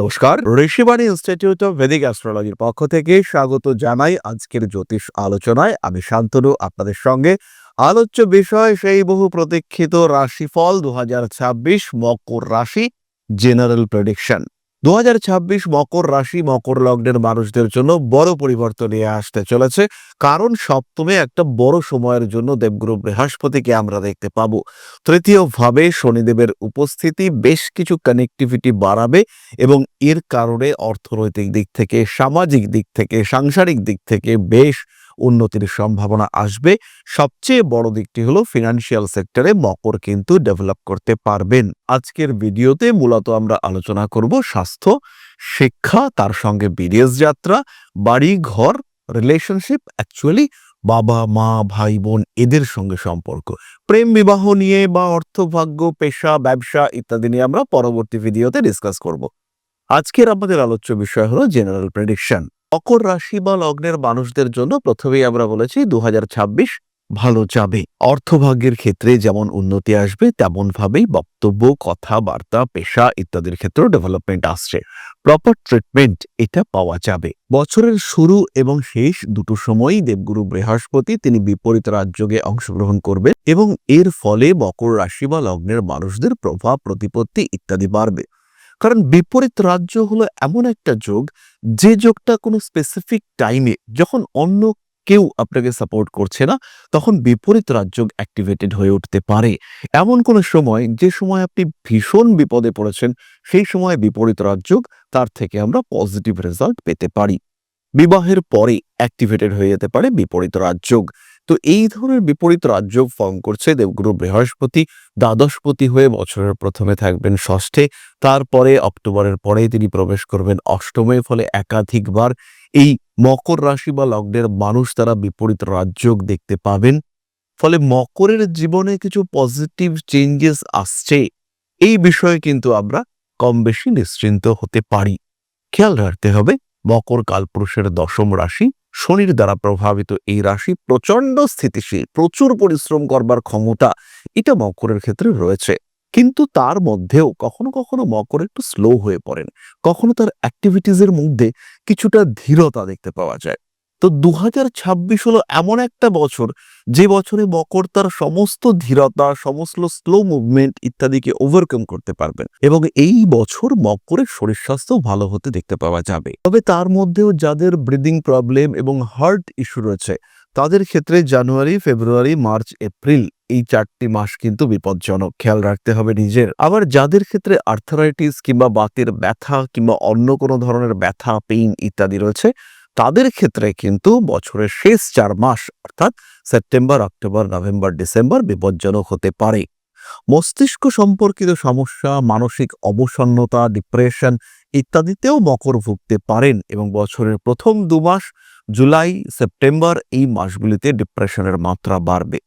নমস্কার, Rishibani institute of Vedic অ্যাস্ট্রোলজির পক্ষ থেকে স্বাগত জানাই আজকের জ্যোতিষ আলোচনায়। আমি শান্তনু আপনাদের সঙ্গে। আলোচ্য বিষয় সেই বহু প্রতীক্ষিত রাশিফল 2026 মকর রাশি জেনারেল প্রেডিকশন। 2026 মকর রাশি মকর লগ্নের মানুষদের জন্য বড় পরিবর্তন নিয়ে আসতে চলেছে, কারণ সপ্তমে একটা বড় সময়ের জন্য দেবগুরু বৃহস্পতিকে আমরা দেখতে পাবো। তৃতীয়ভাবে শনিদেবের উপস্থিতি বেশ কিছু কানেক্টিভিটি বাড়াবে এবং এর কারণে অর্থনৈতিক দিক থেকে, সামাজিক দিক থেকে, সাংসারিক দিক থেকে বেশ উন্নতির সম্ভাবনা আসবে। সবচেয়ে বড় দিকটি হলো ফিনান্সিয়াল সেক্টরে মকর কিন্তু ডেভেলপ করতে পারবেন। আজকের ভিডিওতে মূলত আমরা আলোচনা করব স্বাস্থ্য, শিক্ষা, তার সঙ্গে বিদেশ যাত্রা, বাড়ি ঘর, রিলেশনশিপ, অ্যাকচুয়ালি বাবা মা ভাই বোন এদের সঙ্গে সম্পর্ক, প্রেম বিবাহ নিয়ে বা অর্থভাগ্য, পেশা, ব্যবসা ইত্যাদি নিয়ে আমরা পরবর্তী ভিডিওতে ডিসকাস করব। আজকের আমাদের আলোচ্য বিষয় হলো জেনারেল প্রেডিকশন। মকর রাশি বা লগ্নের মানুষদের জন্য প্রথমেই আমরা বলেছি 2026 ভালো যাবে। অর্থভাগ্যের ক্ষেত্রে যেমন উন্নতি আসবে, তেমন ভাবেই বক্তব্য, কথাবার্তা, পেশা ইত্যাদির ক্ষেত্রেও ডেভেলপমেন্ট আসছে। প্রপার ট্রিটমেন্ট এটা পাওয়া যাবে। বছরের শুরু এবং শেষ দুটো সময়ই দেবগুরু বৃহস্পতি তিনি বিপরীত রাজযোগে অংশগ্রহণ করবেন এবং এর ফলে মকর রাশি বা লগ্নের মানুষদের প্রভাব প্রতিপত্তি ইত্যাদি বাড়বে। কারণ বিপরীত রাজ্য হলো এমন একটা যোগ, যে যোগটা কোনো স্পেসিফিক টাইমে যখন অন্য কেউ আপনাকে সাপোর্ট করছে না, তখন বিপরীত রাজযোগ অ্যাক্টিভেটেড হয়ে উঠতে পারে। এমন কোনো সময় যে সময় আপনি ভীষণ বিপদে পড়েছেন, সেই সময় বিপরীত রাজযোগ তার থেকে আমরা পজিটিভ রেজাল্ট পেতে পারি। বিবাহের পরে অ্যাক্টিভেটেড হয়ে যেতে পারে বিপরীত রাজযোগ। তো এই ধরনের বিপরীত রাজযোগ ফর্ম করছে দেবগুরু বৃহস্পতি। দ্বাদশপতি হয়ে বছরের প্রথমে থাকবেন ষষ্ঠে, তারপরে অক্টোবরের পরে তিনি প্রবেশ করবেন অষ্টমে। ফলে একাধিকবার এই মকর রাশি বা লগ্নের মানুষ তারা বিপরীত রাজযোগ দেখতে পাবেন। ফলে মকরের জীবনে কিছু পজিটিভ চেঞ্জেস আসছে, এই বিষয়ে কিন্তু আমরা কম বেশি নিশ্চিন্ত হতে পারি। খেয়াল রাখতে হবে, মকর কালপুরুষের দশম রাশি, শনির দ্বারা প্রভাবিত এই রাশি প্রচন্ড স্থিতিশীল, প্রচুর পরিশ্রম করবার ক্ষমতা এটা মকরের ক্ষেত্রে রয়েছে। কিন্তু তার মধ্যেও কখনো কখনো মকর একটু স্লো হয়ে পড়েন, কখনো তার অ্যাক্টিভিটিজের মধ্যে কিছুটা ধীরতা দেখতে পাওয়া যায়। তো 2026 হলো এমন একটা বছর, যে বছরে মকর তার সমস্ত ধীরতা, সমস্ত স্লো মুভমেন্ট ইত্যাদিকে ওভারকাম করতে পারবেন এবং এই বছর মকরের শরীর স্বাস্থ্য ভালো হতে দেখতে পাওয়া যাবে। তবে তার মধ্যেও যাদের ব্রিদিং প্রবলেম এবং হার্ট ইস্যু রয়েছে, তাদের ক্ষেত্রে জানুয়ারি, ফেব্রুয়ারি, মার্চ, এপ্রিল এই 4টি মাস কিন্তু বিপজ্জনক, খেয়াল রাখতে হবে নিজের। আবার যাদের ক্ষেত্রে আর্থারাইটিস কিংবা বাতের ব্যথা কিংবা অন্য কোনো ধরনের ব্যথা, পেইন ইত্যাদি রয়েছে, তাদের ক্ষেত্রে কিন্তু বছরের শেষ 4 মাস অর্থাৎ সেপ্টেম্বর, অক্টোবর, নভেম্বর, ডিসেম্বর বিপজ্জনক হতে পারে। মস্তিষ্ক সম্পর্কিত সমস্যা, মানসিক অবসন্নতা, ডিপ্রেশন ইত্যাদিতেও মকর ভুগতে পারেন এবং বছরের প্রথম 2 মাস জুলাই, সেপ্টেম্বর এই মাসগুলিতে ডিপ্রেশনের মাত্রা বাড়বে।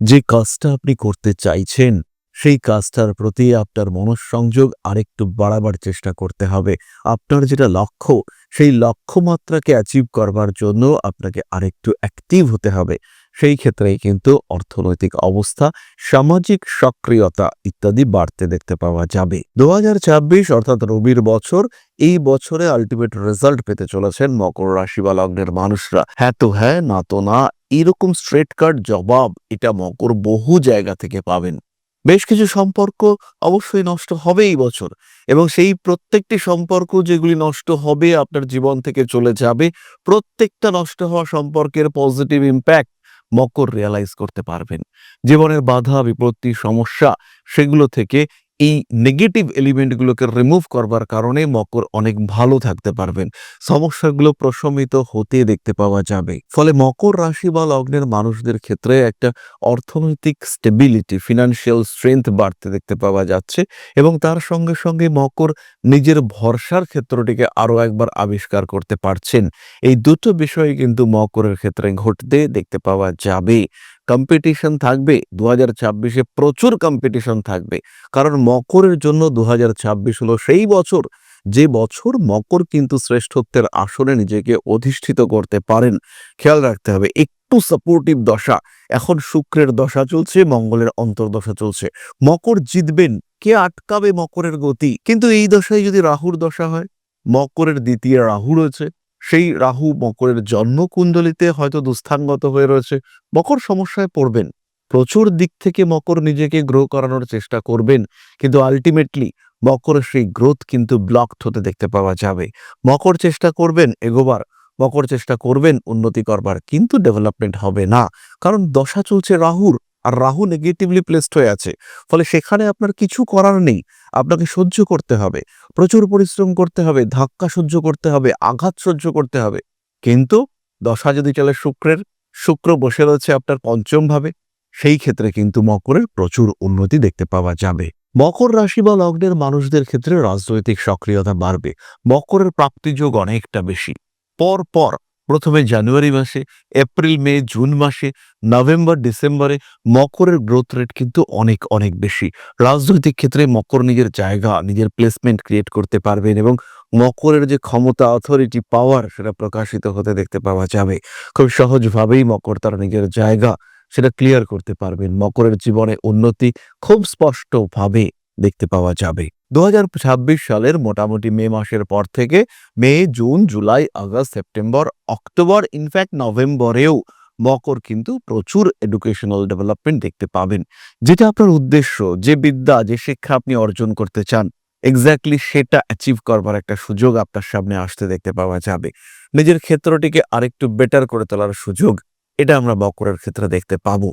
যে কাজটা আপনি করতে চাইছেন, সেই কাজটার প্রতি আপনার মনঃসংযোগ আরেকটু বাড়াবার চেষ্টা করতে হবে। আপনার যেটা লক্ষ্য, সেই লক্ষ্যমাত্রাকে অ্যাচিভ করবার জন্য আপনাকে আরেকটু অ্যাক্টিভ হতে হবে। সেই ক্ষেত্রেই কিন্তু অর্থনৈতিক অবস্থা, সামাজিক সক্রিয়তা ইত্যাদি বাড়তে দেখতে পাওয়া যাবে। 2026 অর্থাৎ রবির বছর, এই বছরে আলটিমেট রেজাল্ট পেতে চলেছেন মকর রাশি বা লগ্নের মানুষরা। হ্যাঁ তো হ্যাঁ, না তো না, এরকম স্ট্রেট কাট জবাব এটা মকর বহু জায়গা থেকে পাবেন। বেশ কিছু সম্পর্ক অবশ্যই নষ্ট হবে এই বছর এবং সেই প্রত্যেকটি সম্পর্ক যেগুলি নষ্ট হবে, আপনার জীবন থেকে চলে যাবে, প্রত্যেকটা নষ্ট হওয়া সম্পর্কের পজিটিভ ইম্প্যাক্ট মকর রিয়ালাইজ করতে পারবেন। জীবনের বাধা বিপত্তি সমস্যা, সেগুলো থেকে এই নেগেটিভ এলিমেন্টগুলোকে রিমুভ করবার কারণে মকর অনেক ভালো থাকতে পারবেন। সমস্যাগুলো প্রশমিত হতে দেখতে পাওয়া যাবে। ফলে মকর রাশি বা লগ্নের মানুষদের ক্ষেত্রে একটা অর্থনৈতিক স্টেবিলিটি, ফিনান্সিয়াল স্ট্রেংথ বাড়তে দেখতে পাওয়া যাচ্ছে এবং তার সঙ্গে সঙ্গে মকর নিজের ভরসার ক্ষেত্রটিকে আরো একবার আবিষ্কার করতে পারছেন। এই দুটো বিষয় কিন্তু মকরের ক্ষেত্রে ঘটতে দেখতে পাওয়া যাবে। কম্পিটিশন থাকবে 2026-এ, প্রচুর কম্পিটিশন থাকবে, কারণ মকরের জন্য 2026 হলো সেই বছর, যে বছর মকর কিন্তু শ্রেষ্ঠত্বের আসনে নিজেকে অধিষ্ঠিত করতে পারেন। খেয়াল রাখতে হবে, একটু সাপোর্টিভ দশা, এখন শুক্রের দশা চলছে, মঙ্গলের অন্তর্দশা চলছে। মকর জিতবেন, কে আটকাবে মকরের গতি? কিন্তু এই দশায় যদি রাহুর দশা হয়, মকরের দ্বিতীয় রাহু রয়েছে, সেই রাহু মকরের জন্মকুণ্ডলিতে হয়তো দুস্থানগত হয়ে রয়েছে। মকর সমস্যায় পড়বেন, প্রচুর দিক থেকে মকর নিজেকে গ্রো করানোর চেষ্টা করবেন, কিন্তু আলটিমেটলি মকরের সেই গ্রোথ কিন্তু ব্লকড হতে দেখতে পাওয়া যাবে। মকর চেষ্টা করবেন এগোবার, মকর চেষ্টা করবেন উন্নতি করবার, কিন্তু ডেভেলপমেন্ট হবে না, কারণ দশা চলছে রাহুর, আর রাহু নেগেটিভলি প্লেসড হয়ে আছে। ফলে সেখানে আপনার কিছু করার নেই, আপনাকে সহ্য করতে হবে, প্রচুর পরিশ্রম করতে হবে, ধাক্কা সহ্য করতে হবে, আঘাত সহ্য করতে হবে। কিন্তু দশা যদি চলে শুক্রের, শুক্র বসে রয়েছে আপনার পঞ্চম ভাবে, সেই ক্ষেত্রে কিন্তু মকরের প্রচুর উন্নতি দেখতে পাওয়া যাবে। মকর রাশি বা লগ্নের মানুষদের ক্ষেত্রে রাজনৈতিক সক্রিয়তা বাড়বে। মকরের প্রাপ্তিযোগ অনেকটা বেশি। পর পর প্রথমে জানুয়ারি মাসে, এপ্রিল মে জুন মাসে, নভেম্বর ডিসেম্বরে মকরের গ্রোথ রেট কিন্তু অনেক অনেক বেশি। রাজনৈতিক ক্ষেত্রে মকর নিজের জায়গা, নিজের প্লেসমেন্ট ক্রিয়েট করতে পারবেন, এবং মকরের যে ক্ষমতা, অথরিটি, পাওয়ার, সেটা প্রকাশিত হতে দেখতে পাওয়া যাবে। খুব সহজভাবেই মকর তার নিজের জায়গা সেটা ক্লিয়ার করতে পারবেন। মকরের জীবনে উন্নতি খুব স্পষ্টভাবে দেখতে পাওয়া যাবে। 2026 সালের মোটামুটি মে মাসের পর থেকে May, June, July, August, September, October, in fact নভেম্বরেও মকর কিন্তু প্রচুর এডুকেশনাল ডেভেলপমেন্ট দেখতে পাবেন। যেটা আপনার উদ্দেশ্য, যে বিদ্যা, যে শিক্ষা আপনি অর্জন করতে চান, এক্স্যাক্টলি সেটা অ্যাচিভ করবার একটা সুযোগ আপনার সামনে আসতে দেখতে পাওয়া যাবে। নিজের ক্ষেত্রটিকে আরেকটু বেটার করে তোলার সুযোগ, এটা আমরা মকরের ক্ষেত্রে দেখতে পাবো।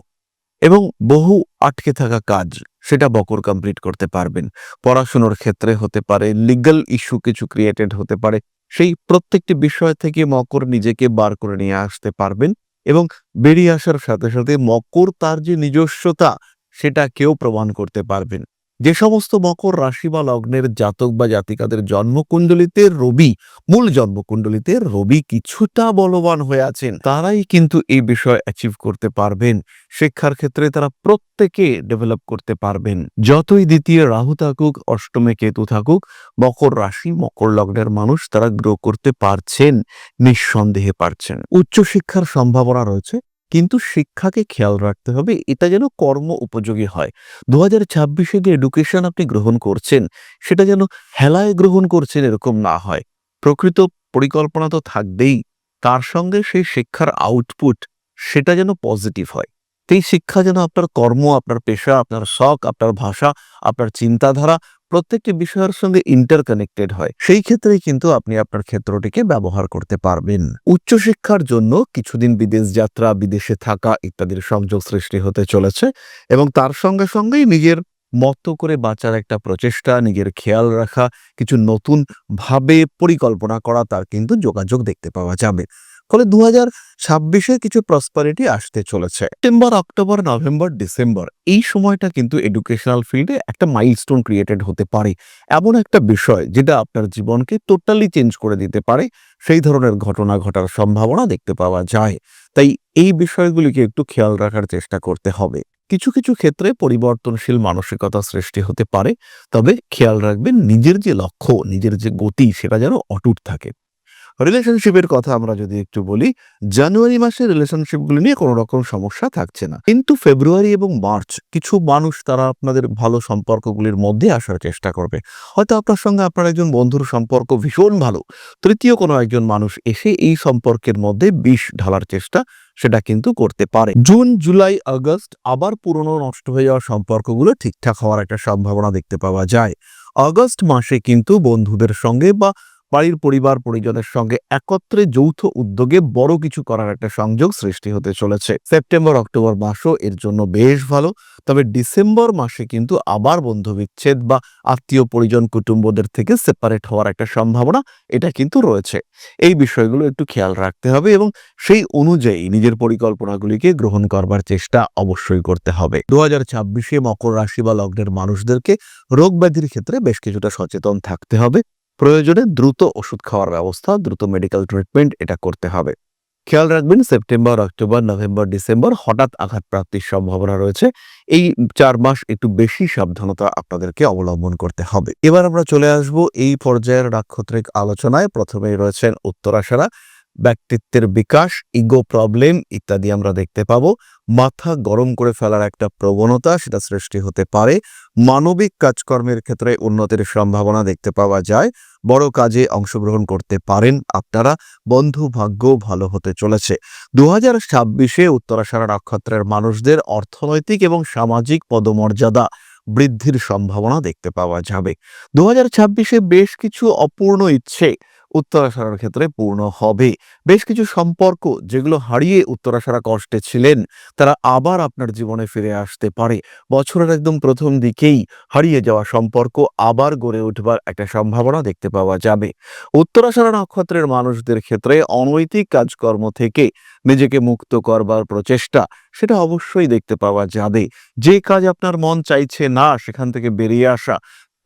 এবং বহু আটকে থাকা কাজ, সেটা মকর কমপ্লিট করতে পারবেন। পড়াশোনার ক্ষেত্রে হতে পারে, লিগ্যাল ইস্যু কিছু ক্রিয়েটেড হতে পারে, সেই প্রত্যেকটি বিষয় থেকে মকর নিজেকে বার করে নিয়ে আসতে পারবেন, এবং বেরিয়ে আসার সাথে সাথে মকর তার যে নিজস্বতা, সেটা কেউ প্রমাণ করতে পারবেন। যে সমস্ত মকর রাশি বা লগ্নের জাতক বা জাতিকাদের জন্মকুণ্ডলিতে রবি, মূল জন্মকুণ্ডলিতে রবি কিছুটা বলবান হয়ে আছেন, তারাই কিন্তু এই বিষয় অ্যাচিভ করতে পারবেন। শিক্ষার ক্ষেত্রে তারা প্রত্যেকে ডেভেলপ করতে পারবেন। যতই দ্বিতীয় রাহু থাকুক, অষ্টমে কেতু থাকুক, মকর রাশি, মকর লগ্নের মানুষ তারা গ্রো করতে পারছেন, নিঃসন্দেহে পারছেন। উচ্চশিক্ষার সম্ভাবনা রয়েছে, কিন্তু শিক্ষাকে খেয়াল রাখতে হবে এটা যেন কর্ম উপযোগী হয়। 2026-এ যে এডুকেশন আপনি গ্রহণ করছেন, সেটা যেন হেলায় গ্রহণ করছেন এরকম না হয়। প্রকৃত পরিকল্পনা তো থাকবেই, তার সঙ্গে সেই শিক্ষার আউটপুট সেটা যেন পজিটিভ হয়। সেই শিক্ষা যেন আপনার কর্ম, আপনার পেশা, আপনার শখ, আপনার ভাষা, আপনার চিন্তাধারা, প্রত্যেকটি বিষয়ের সঙ্গে ইন্টারকানেক্টেড হয়। সেই ক্ষেত্রেই কিন্তু আপনি আপনার ক্ষেত্রটিকে ব্যবহার করতে পারবেন। উচ্চশিক্ষার জন্য কিছুদিন বিদেশ যাত্রা, বিদেশে থাকা ইত্যাদির সংযোগ সৃষ্টি হতে চলেছে, এবং তার সঙ্গে সঙ্গেই নিজের মতো করে বাঁচার একটা প্রচেষ্টা, নিজের খেয়াল রাখা, কিছু নতুন ভাবে পরিকল্পনা করা, তার কিন্তু যোগাযোগ দেখতে পাওয়া যাবে। ফলে 2026-এ কিছু প্রসপারিটি আসতে চলেছে। সেপ্টেম্বর, অক্টোবর, নভেম্বর, ডিসেম্বর এই সময়টা কিন্তু এডুকেশনাল ফিল্ডে একটা মাইলস্টোন ক্রিয়েটেড হতে পারে। এমন একটা বিষয় যেটা আপনার জীবনকে টোটালি চেঞ্জ করে দিতে পারে, সেই ধরনের ঘটনা ঘটার সম্ভাবনা দেখতে পাওয়া যায়। তাই এই বিষয়গুলিকে একটু খেয়াল রাখার চেষ্টা করতে হবে। কিছু কিছু ক্ষেত্রে পরিবর্তনশীল মানসিকতা সৃষ্টি হতে পারে, তবে খেয়াল রাখবেন নিজের যে লক্ষ্য, নিজের যে গতি, সেটা যেন অটুট থাকে। রিলেশনশিপের কথা আমরা যদি একটু বলি, জানুয়ারি মাসে রিলেশনশিপগুলো নিয়ে কোনো রকম সমস্যা থাকছে না, কিন্তু ফেব্রুয়ারি এবং মার্চ কিছু মানুষ তারা আপনাদের ভালো সম্পর্কগুলির মধ্যে আসার চেষ্টা করবে। হয়তো আপনার সঙ্গে আপনার একজন বন্ধুর সম্পর্ক ভীষণ ভালো, তৃতীয় কোনো একজন মানুষ এসে এই সম্পর্কের মধ্যে বিষ ঢালার চেষ্টা সেটা কিন্তু করতে পারে। জুন, জুলাই, আগস্ট আবার পুরনো নষ্ট হয়ে যাওয়া সম্পর্কগুলো ঠিকঠাক হওয়ার একটা সম্ভাবনা দেখতে পাওয়া যায়। আগস্ট মাসে কিন্তু বন্ধুদের সঙ্গে বা বাড়ির পরিবার পরিজনের সঙ্গে একত্রে যৌথ উদ্যোগে বড় কিছু করার একটা সংযোগ সৃষ্টি হতে চলেছে। সেপ্টেম্বর, অক্টোবর মাসও এর জন্য বেশ ভালো, তবে ডিসেম্বর মাসে কিন্তু আবার বন্ধু বিচ্ছেদ বা আত্মীয় পরিজন কুটুম্বদের থেকে সেপারেট হওয়ার একটা সম্ভাবনা এটা কিন্তু রয়েছে। এই বিষয়গুলো একটু খেয়াল রাখতে হবে, এবং সেই অনুযায়ী নিজের পরিকল্পনাগুলিকে গ্রহণ করবার চেষ্টা অবশ্যই করতে হবে। 2026-এ মকর রাশি বা লগ্নের মানুষদেরকে রোগ ব্যাধির ক্ষেত্রে বেশ কিছুটা সচেতন থাকতে হবে। প্রয়োজনে দ্রুত ওষুধ খাওয়ার ব্যবস্থা, দ্রুত মেডিকেল ট্রিটমেন্ট এটা করতে হবে। খেয়াল রাখবেন সেপ্টেম্বর, অক্টোবর, নভেম্বর, ডিসেম্বর হঠাৎ আঘাত প্রাপ্তির সম্ভাবনা রয়েছে। এই 4 মাস একটু বেশি সাবধানতা আপনাদেরকে অবলম্বন করতে হবে। এবার আমরা চলে আসব এই পর্যায়ের নাক্ষত্রিক আলোচনায়। প্রথমেই রয়েছেন উত্তরাষাঢ়া, ব্যক্তিত্বের বিকাশ, ইগো প্রবলেম ইত্যাদি আমরা দেখতে পাবো। মাথা গরম করে ফেলার একটা প্রবণতা সেটা সৃষ্টি হতে পারে। মানবিক কাজকর্মের ক্ষেত্রে উন্নতির সম্ভাবনা দেখতে পাওয়া যায়। বড় কাজে অংশগ্রহণ করতে পারেন আপনারা। বন্ধু ভাগ্য ভালো হতে চলেছে। 2026-এ উত্তরাষাঢ়া নক্ষত্রের মানুষদের অর্থনৈতিক এবং সামাজিক পদমর্যাদা বৃদ্ধির সম্ভাবনা দেখতে পাওয়া যাবে। 2026-এ বেশ কিছু অপূর্ণ ইচ্ছে উত্তরাষাঢ়ার ক্ষেত্রে পূর্ণ হবে। বেশ কিছু সম্পর্ক যেগুলো হারিয়ে উত্তরাষাঢ়া কষ্টে ছিলেন, তারা আবার আপনার জীবনে ফিরে আসতে পারে। বছরের একদম প্রথম দিকেই হারিয়ে যাওয়া সম্পর্ক আবার গড়ে উঠবার একটা সম্ভাবনা দেখতে পাওয়া যাবে। উত্তরাষাঢ়া নক্ষত্রের মানুষদের ক্ষেত্রে অনৈতিক কাজকর্ম থেকে নিজেকে মুক্ত করবার প্রচেষ্টা সেটা অবশ্যই দেখতে পাওয়া যাবে। যে কাজ আপনার মন চাইছে না সেখান থেকে বেরিয়ে আসা,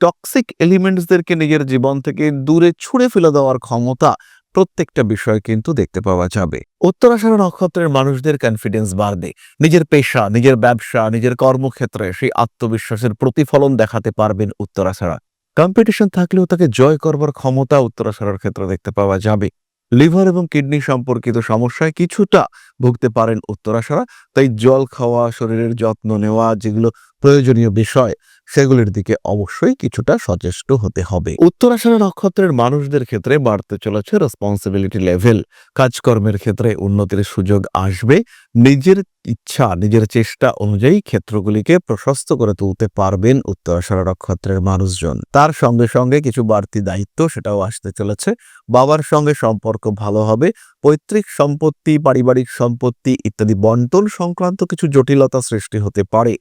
টক্সিক এলিমেন্টসদেরকে নিজের জীবন থেকে দূরে ছুঁড়ে ফেলে দেওয়ার ক্ষমতা, প্রত্যেকটা বিষয় কিন্তু দেখতে পাওয়া যাবে। উত্তরাষাঢ়া নক্ষত্রের মানুষদের কনফিডেন্স বাড়বে। নিজের পেশা, নিজের ব্যবসা, নিজের কর্মক্ষেত্রে সেই আত্মবিশ্বাসের প্রতিফলন দেখাতে পারবেন উত্তরাষাঢ়া। কম্পিটিশন থাকলেও তাকে জয় করবার ক্ষমতা উত্তরাষাঢ়ার ক্ষেত্রে দেখতে পাওয়া যাবে। লিভার এবং কিডনি সম্পর্কিত সমস্যায় কিছুটা ভুগতে পারেন উত্তরাষাঢ়া। তাই জল খাওয়া, শরীরের যত্ন নেওয়া, যেগুলো প্রয়োজনীয় বিষয় সেগুলির দিকে অবশ্যই কিছুটা সচেষ্ট হতে হবে। উত্তরাষাঢ়া নক্ষত্রের মানুষদের ক্ষেত্রে বাড়তে চলেছে রেসপন্সিবিলিটি লেভেল। কাজকর্মের ক্ষেত্রে উন্নতির সুযোগ আসবে। নিজের ইচ্ছা, নিজের চেষ্টা অনুযায়ী ক্ষেত্রগুলিকে প্রশস্ত করে তুলতে পারবেন উত্তরাষাঢ়া নক্ষত্রের মানুষজন। তার সঙ্গে সঙ্গে কিছু বাড়তি দায়িত্ব সেটাও আসতে চলেছে। বাবার সঙ্গে সম্পর্ক ভালো হবে। পৈতৃক সম্পত্তি, পারিবারিক সম্পত্তি ইত্যাদি বন্টন সংক্রান্ত কিছু জটিলতা সৃষ্টি হতে পারে।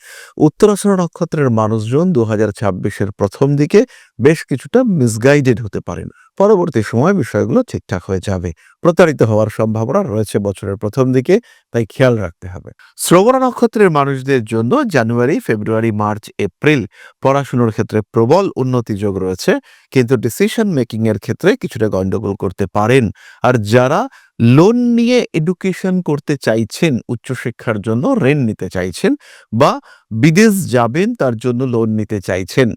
উত্তরাষাঢ়া নক্ষত্রের মানুষজন 2026-এর প্রথম দিকে বেশ কিছুটা মিসগাইডেড হতে পারেন। পরবর্তী সময় বিষয়গুলো ঠিকঠাক হয়ে যাবে। প্রতারিত হওয়ার সম্ভাবনা রয়েছে বছরের প্রথম দিকে, তাই খেয়াল রাখতে হবে। শ্রবণা নক্ষত্রের মানুষদের জন্য জানুয়ারি, ফেব্রুয়ারি, মার্চ, এপ্রিল পড়াশোনার ক্ষেত্রে প্রবল উন্নতি যোগ রয়েছে, কিন্তু ডিসিশন মেকিং এর ক্ষেত্রে কিছুটা গন্ডগোল করতে পারেন। আর যারা লোন নিয়ে এডুকেশন করতে চাইছেন, উচ্চশিক্ষার জন্য ঋণ নিতে চাইছেন বা বিদেশ যাবেন তার জন্য লোন নিতে চাইছেন,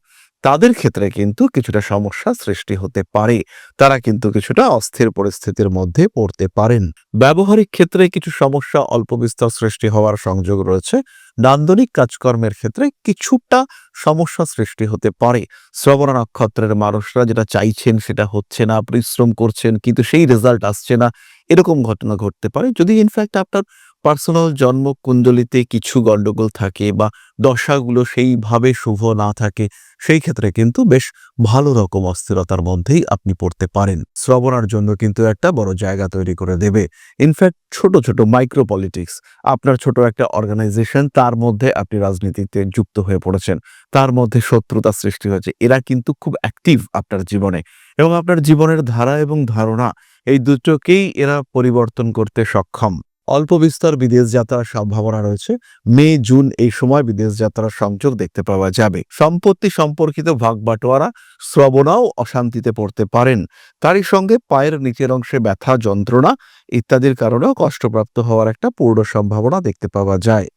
তাদের ক্ষেত্রে কিন্তু কিছুটা সমস্যা সৃষ্টি হতে পারে। তারা কিন্তু কিছুটা অস্থির পরিস্থিতির মধ্যে পড়তে পারেন। ব্যবহারিক ক্ষেত্রে কিছু সমস্যা অল্প বিস্তর সৃষ্টি হওয়ার সংযোগ রয়েছে। নান্দনিক কাজকর্মের ক্ষেত্রে কিছুটা সমস্যা সৃষ্টি হতে পারে। শ্রবণা নক্ষত্রের মানুষরা যেটা চাইছেন সেটা হচ্ছে না, পরিশ্রম করছেন কিন্তু সেই রেজাল্ট আসছে না, এরকম ঘটনা ঘটতে পারে। যদি ইনফ্যাক্ট আপনার পার্সোনাল জন্ম কুণ্ডলিতে কিছু গন্ডগোল থাকে বা দশাগুলো সেইভাবে শুভ না থাকে, সেই ক্ষেত্রে কিন্তু বেশ ভালো রকম অস্থিরতার মধ্যেই আপনি পড়তে পারেন। শ্রবণার জন্য কিন্তু একটা বড় জায়গা তৈরি করে দেবে। ইনফ্যাক্ট ছোট ছোট মাইক্রো পলিটিক্স, আপনার ছোট একটা অর্গানাইজেশন, তার মধ্যে আপনি রাজনীতিতে যুক্ত হয়ে পড়েছেন, তার মধ্যে শত্রুতা সৃষ্টি হয়েছে, এরা কিন্তু খুব অ্যাক্টিভ আপনার জীবনে, এবং আপনার জীবনের ধারা এবং ধারণা এই দুটোকেই এরা পরিবর্তন করতে সক্ষম। অল্প বিস্তর বিদেশ যাত্রার সম্ভাবনা রয়েছে। মে, জুন এই সময় বিদেশ যাত্রার সংযোগ দেখতে পাওয়া যাবে। সম্পত্তি সম্পর্কিত ভাগ বাটোয়ারা, শ্রবণাও অশান্তিতে পড়তে পারেন। তারই সঙ্গে পায়ের নিচের অংশে ব্যথা, যন্ত্রণা ইত্যাদির কারণেও কষ্টপ্রাপ্ত হওয়ার একটা পূর্ণ সম্ভাবনা দেখতে পাওয়া যায়।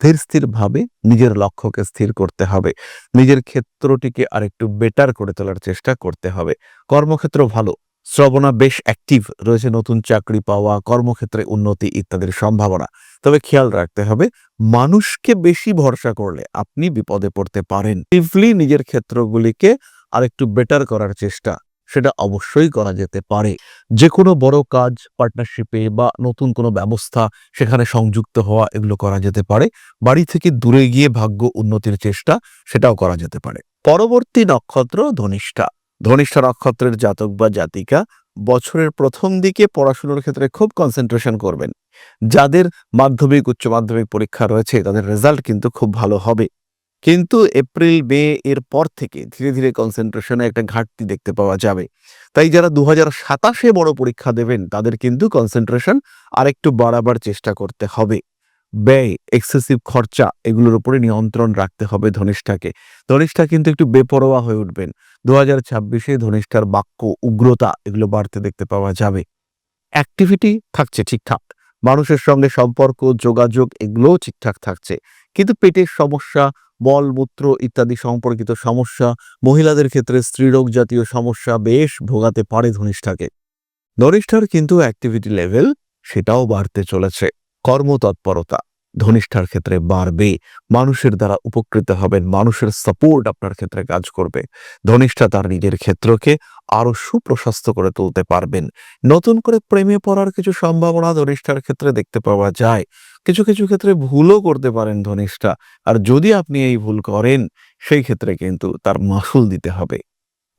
ধীর স্থিরভাবে নিজের লক্ষ্যকে স্থির করতে হবে। নিজের ক্ষেত্রটিকে আরেকটু বেটার করে তোলার চেষ্টা করতে হবে। কর্মক্ষেত্র ভালো, শ্রবণা বেশ অ্যাক্টিভ রয়েছে, নতুন চাকরি পাওয়া, কর্মক্ষেত্রে উন্নতি ইত্যাদির সম্ভাবনা। তবে খেয়াল রাখতে হবে, মানুষকে বেশি ভরসা করলে আপনি বিপদে পড়তে পারেন। সিম্পলি নিজের ক্ষেত্রগুলিকে আরেকটু বেটার করার চেষ্টা সেটা অবশ্যই করা যেতে পারে। যে কোনো বড় কাজ, পার্টনারশিপে বা নতুন কোনো ব্যবস্থা সেখানে সংযুক্ত হওয়া, এগুলো করা যেতে পারে। বাড়ি থেকে দূরে গিয়ে ভাগ্য উন্নতির চেষ্টা সেটাও করা যেতে পারে। পরবর্তী নক্ষত্র ধনিষ্ঠা। ধনিষ্ঠা নক্ষত্রের জাতক বা জাতিকা বছরের প্রথম দিকে পড়াশোনার ক্ষেত্রে খুব কনসেন্ট্রেশন করবেন। যাদের মাধ্যমিক, উচ্চ মাধ্যমিক পরীক্ষা রয়েছে তাদের রেজাল্ট কিন্তু খুব ভালো হবে। কিন্তু এপ্রিল, মে এর পর থেকে ধীরে ধীরে কনসেন্ট্রেশনে একটা ঘাটতি দেখতে পাওয়া যাবে। তাই যারা 2027-এ বড় পরীক্ষা দেবেন তাদের কিন্তু কনসেন্ট্রেশন আরেকটু বাড়াবার চেষ্টা করতে হবে। ব্যয়, এক্সেসিভ খরচা এগুলোর উপরে নিয়ন্ত্রণ রাখতে হবে ধনিষ্ঠাকে। ধনিষ্ঠা কিন্তু একটু বেপরোয়া হয়ে উঠবেন। 2026-এ ধনিষ্ঠার বাক্য, উগ্রতা এগুলো বাড়তে দেখতে পাওয়া যাবে। অ্যাক্টিভিটি থাকছে ঠিকঠাক, মানুষের সঙ্গে সম্পর্ক, যোগাযোগ এগুলোও ঠিকঠাক থাকছে, কিন্তু পেটের সমস্যা, মলমূত্র ইত্যাদি সম্পর্কিত সমস্যা, মহিলাদের ক্ষেত্রে স্ত্রীরোগ জাতীয় সমস্যা বেশ ভোগাতে পারে ধনিষ্ঠাকে। ধনিষ্ঠার কিন্তু অ্যাক্টিভিটি লেভেল সেটাও বাড়তে চলেছে। কর্মতৎপরতা ধনিষ্ঠার ক্ষেত্রে বাড়বে, মানুষের দ্বারা উপকৃত হবেন, মানুষের সাপোর্ট আপনার ক্ষেত্রে কাজ করবে। ধনিষ্ঠা তার নিজের ক্ষেত্রকে আরো সুপ্রশস্ত করে তুলতে পারবেন। নতুন করে প্রেমে পড়ার কিছু সম্ভাবনা ধনিষ্ঠার ক্ষেত্রে দেখতে পাওয়া যায়। কিছু কিছু ক্ষেত্রে ভুলও করতে পারেন ধনিষ্ঠা, আর যদি আপনি এই ভুল করেন সেই ক্ষেত্রে কিন্তু তার মাসুল দিতে হবে।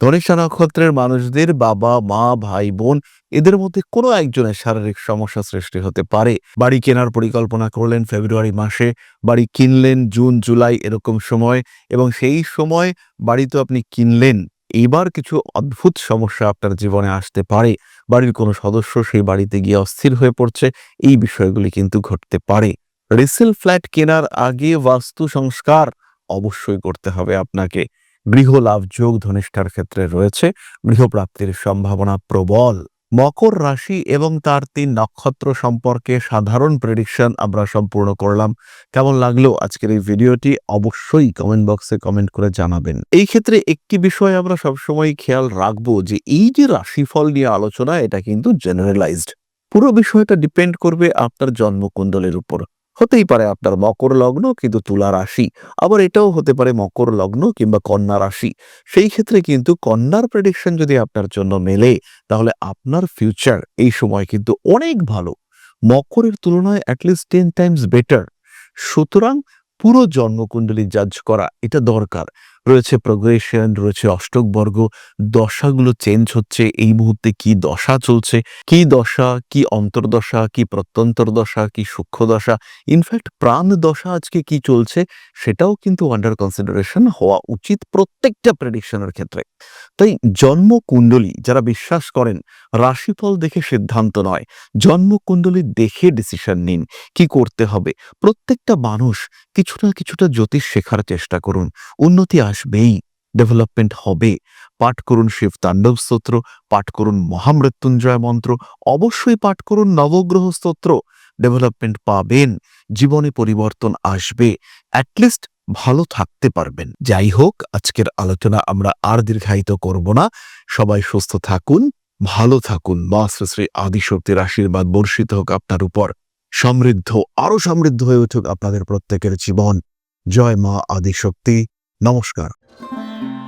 ধনিষ্ঠা নক্ষত্রের মানুষদের বাবা মা ভাই বোন এদের মধ্যে কোনো একজনের শারীরিক সমস্যা সৃষ্টি হতে পারে। বাড়ি কেনার পরিকল্পনা করলেন ফেব্রুয়ারি মাসে, বাড়ি কিনলেন জুন জুলাই এরকম সময়, এবং সেই সময় বাড়ি তো আপনি কিনলেন, এবার কিছু অদ্ভুত সমস্যা আপনার জীবনে আসতে পারে। বাড়ির কোনো সদস্য সেই বাড়িতে গিয়ে অস্থির হয়ে পড়ছে, এই বিষয়গুলি কিন্তু ঘটতে পারে। রিসেল ফ্ল্যাট কেনার আগে বাস্তু সংস্কার অবশ্যই করতে হবে আপনাকে। গৃহ লাভ যোগ ধনিষ্ঠার ক্ষেত্রে রয়েছে, গৃহপ্রাপ্তির সম্ভাবনা প্রবল। মকর রাশি এবং তার 3 নক্ষত্র সম্পর্কে সাধারণ প্রেডিকশন আমরা সম্পূর্ণ করলাম। কেমন লাগলো আজকের এই ভিডিওটি অবশ্যই কমেন্ট বক্সে কমেন্ট করে জানাবেন। এই ক্ষেত্রে একটি বিষয় আমরা সবসময় খেয়াল রাখবো যে এই যে রাশিফল নিয়ে আলোচনা, এটা কিন্তু জেনারেলাইজড। পুরো বিষয়টা ডিপেন্ড করবে আপনার জন্মকুণ্ডলের উপর। হতেই পারে আপনার মকর লগ্ন কিন্তু তুলা রাশি, আবার এটাও হতে পারে মকর লগ্ন কিংবা কন্যা রাশি। সেই ক্ষেত্রে কিন্তু কন্যার প্রেডিকশন যদি আপনার জন্য মেলে, তাহলে আপনার ফিউচার এই সময় কিন্তু অনেক ভালো, মকরের তুলনায় অ্যাটলিস্ট 10 টাইমস বেটার। সুতরাং পুরো জন্মকুণ্ডলী জাজ করা এটা দরকার। রয়েছে প্রোগ্রেশন, রয়েছে অষ্টক বর্গ, দশাগুলো চেঞ্জ হচ্ছে, এই মুহূর্তে কি দশা চলছে, কি দশা, কি অন্তর্দশা, কি প্রত্যন্তর দশা, কি সূক্ষ্ম দশা, ইনফ্যাক্ট প্রাণ দশা আজকে কি চলছে সেটাও কিন্তু আন্ডার কনসিডারেশন হওয়া উচিত প্রত্যেকটা প্রেডিকশনের ক্ষেত্রে। তাই জন্মকুণ্ডলী যারা বিশ্বাস করেন, রাশিফল দেখে সিদ্ধান্ত নয়, জন্মকুণ্ডলী দেখে ডিসিশন নিন কি করতে হবে। প্রত্যেকটা মানুষ কিছু না কিছুটা জ্যোতিষ শেখার চেষ্টা করুন, উন্নতি আসবেই, ডেভেলপমেন্ট হবে। পাঠ করুন শিব তাণ্ডব স্তোত্র, পাঠ করুন মহামৃত্যুঞ্জয় মন্ত্র, অবশ্যই পাঠ করুন নবগ্রহ স্তোত্র। ডেভেলপমেন্ট পাবেন, জীবনে পরিবর্তন আসবে, অ্যাটলিস্ট ভালো থাকতে পারবেন। যাই হোক, আজকের আলোচনা আমরা আর দীর্ঘায়িত করব না। সবাই সুস্থ থাকুন, ভালো থাকুন। মা শ্রী শ্রী আদিশক্তির আশীর্বাদ বর্ষিত হোক আপনার উপর। সমৃদ্ধ, আরো সমৃদ্ধ হয়ে উঠুক আপনাদের প্রত্যেকের জীবন। জয় মা আদিশক্তি। নমস্কার।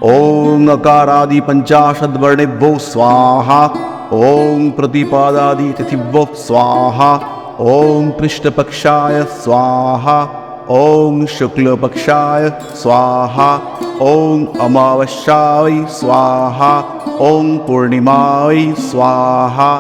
ॐ अकारादि पञ्चाशद्वर्णेभ्यो स्वाहा। ॐ प्रतिपादादि तिथिभ्यो स्वाहा। ॐ पृष्ठपक्षाय स्वाहा। ॐ शुक्लपक्षाय स्वाहा। ॐ अमावास्याय स्वाहा। ॐ पूर्णिमाय स्वाहा।